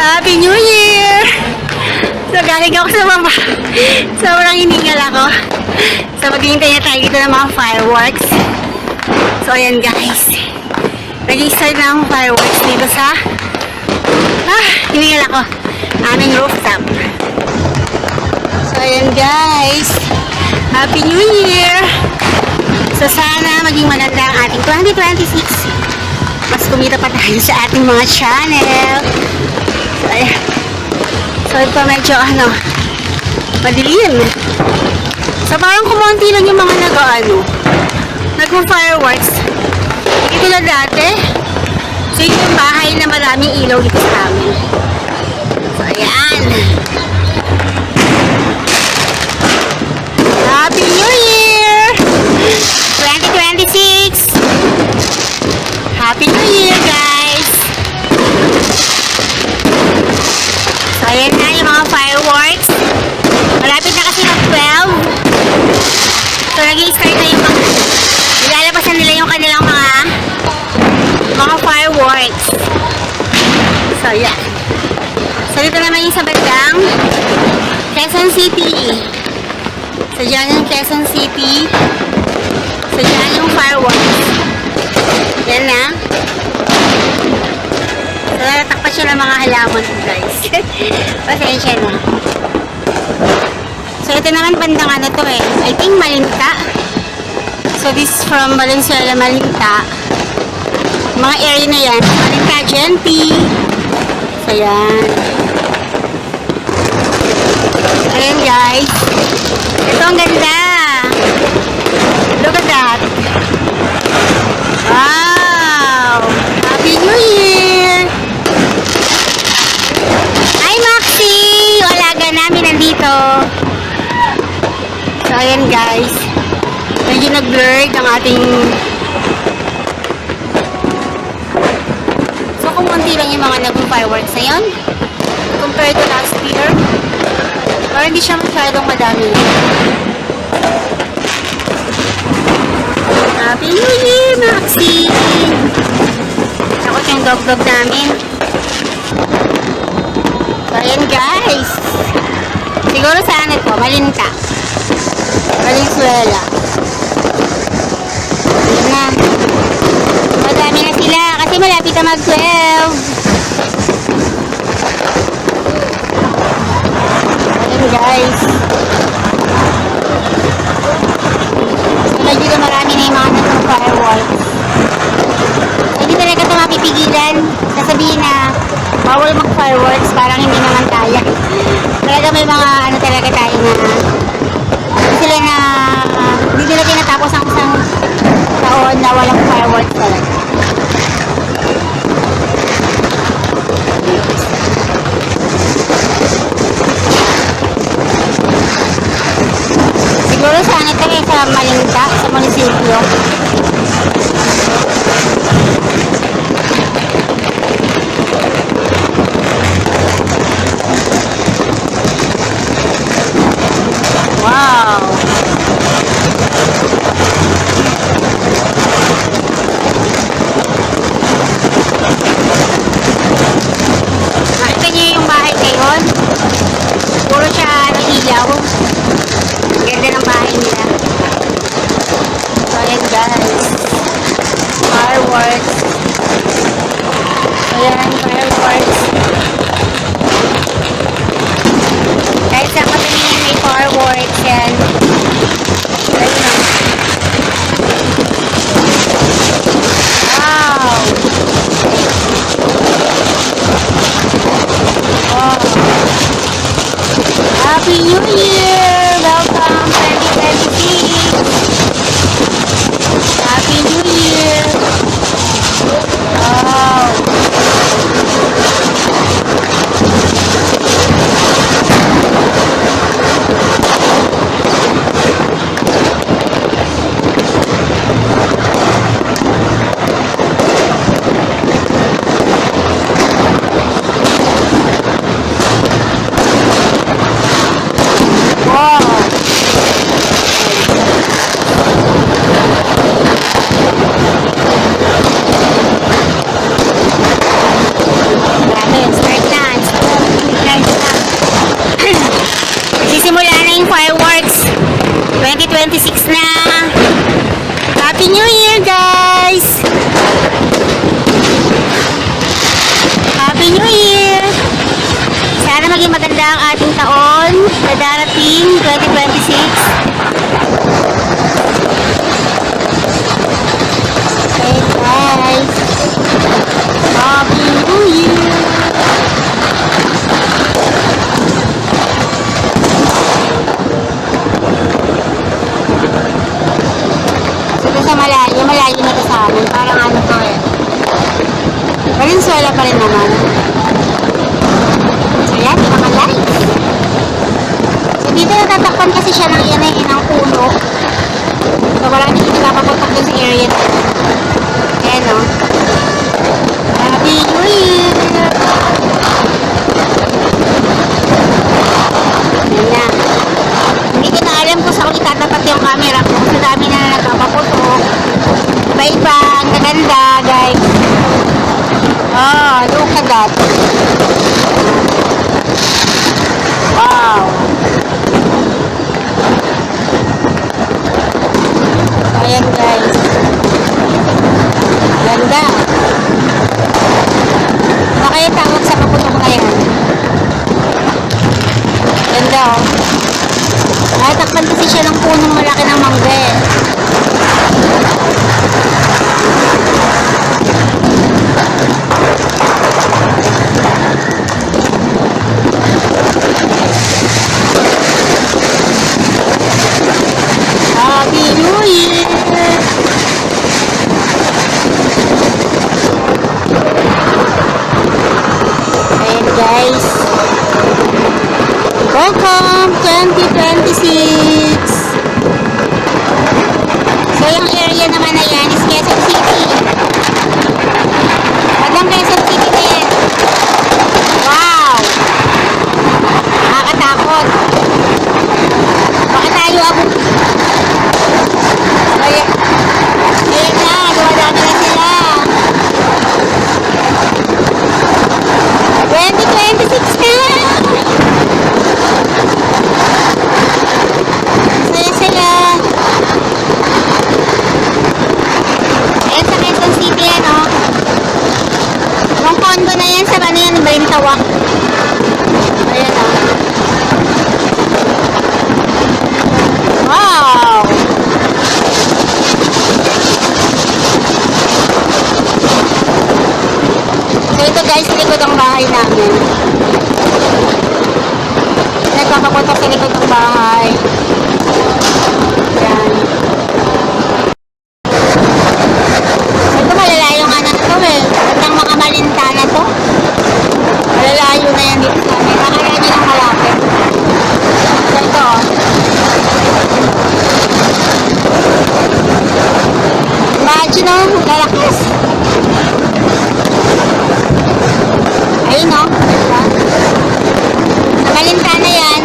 Happy New Year! So, galing ako sa baba. Sobrang hiningal ako. So, maghihintay na tayo dito ng mga fireworks. So, ayan guys. Nag-i-start na ang fireworks dito sa hiningal ako. Aming rooftop. So, ayan guys. Happy New Year! So, sana maging maganda ang ating 2026. Mas kumita pa tayo sa ating mga channel. So, ayan. So, ito medyo madilim. So, parang kumonti lang yung mga nag-fireworks. Ito na dati. So, ito yung bahay na maraming ilaw dito sa amin. So, ayan. Happy New Year! 2026! Happy New Year, guys! So, ayan na yung mga fireworks. Malapit na kasi mag-12. So, nag-i-start na yung mga... Nilalabasan nila yung kanilang mga fireworks. So, yeah. So, dito naman yung sa bandang Quezon City. So, dyan yung Quezon City. So, dyan yung fireworks. Yan na. So, natatakpan siya ng mga halaman, guys. Pasensya na. So, ito naman bandang to eh. I think Malinta. So, this is from Valenzuela, Malinta. Mga area na yan. Malinta, GNP. So, yan. Ayan, guys. Ito ang ganda. Look at that. Wow! Happy New Year! Hi, Maxi! Yung alaga namin nandito. So, ayan guys. Medyo nag-blurred ang ating... So, kumunti lang yung mga nag-fireworks na yun. Compared to last year. Pero hindi siya masyadong madami. Happy New Year, Maxi! Takot yung dog-dog namin. So, ayan guys. Siguro saan ito? Malinta. Valenzuela. Ayan na. Madami na sila kasi malapit na mag-12. Ayan guys. Dito marami na yung mga nag-fireworks. Hindi talaga ito mapipigilan. Sasabihin na bawal mag-fireworks, parang hindi naman kaya. Talaga may mga talaga tayo na hindi nila tinatapos ang isang taon na walang fireworks talaga. Siguro saan ito sa Malinta, sa munisipyo. Wow! Nakita niyo yung bahay ngayon? Puro siya ilaw. Ganda ng bahay nila. So, ayan guys. Fireworks. Ayan, fireworks. Kahit sa kami may fireworks yan. Ayan na. Wow! Wow! Happy New Year! Welcome 2026! Happy New Year! Wow! 2026 na. Happy New Year, guys! Happy New Year! Sana maging maganda ang ating taon na darating 2026. Hey guys! Happy New Year! Sa malayo na to sa amin. Parang ano to eh. Valenzuela pa rin naman. So yan, mga lights. So dito natatakpan kasi siya ng yan eh, ng puno. So wala na dito napapuntak dun sa area. Ayan o. Happy New Year! Ayan na. Hindi ko na alam kung saan ko itatapat yung camera ko. Sa dami na nagpapaputok. Iba-iba. Ang gaganda, guys. Oh, look at that. Wow. Ayan, guys. Ganda. Ano kaya tawag sa paputok na yan? Ganda, oh. Natakpan kasi siya ng punong malaki ng mangga eh. Happy New Year! Ayan guys. Welcome 2026! So yung area naman na yan is Quezon City. Hanggang Quezon City na yan. Wow! Nakakatakot. Baka tayo abot. Ayan. Ayan na, dumadami na sila. 2026 na! Saya-saya. Ayan sa Quezon City yan, oh. Yung condo na yan sa ano yan, Brimtawak. Ayan, oh. Wow! So ito guys, likod ang bahay namin. Nagpapapunta sa likod ng bahay. Yan. Ito malalayo nga na ito eh. Ang mga malintana to. Malalayo na yan dito sa amin. Nakaya nyo ng malapit. So ito oh. Imagine oh, lalakas. Ayun oh. Diba? Sa malintana yan.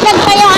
Nagdagdag pa yung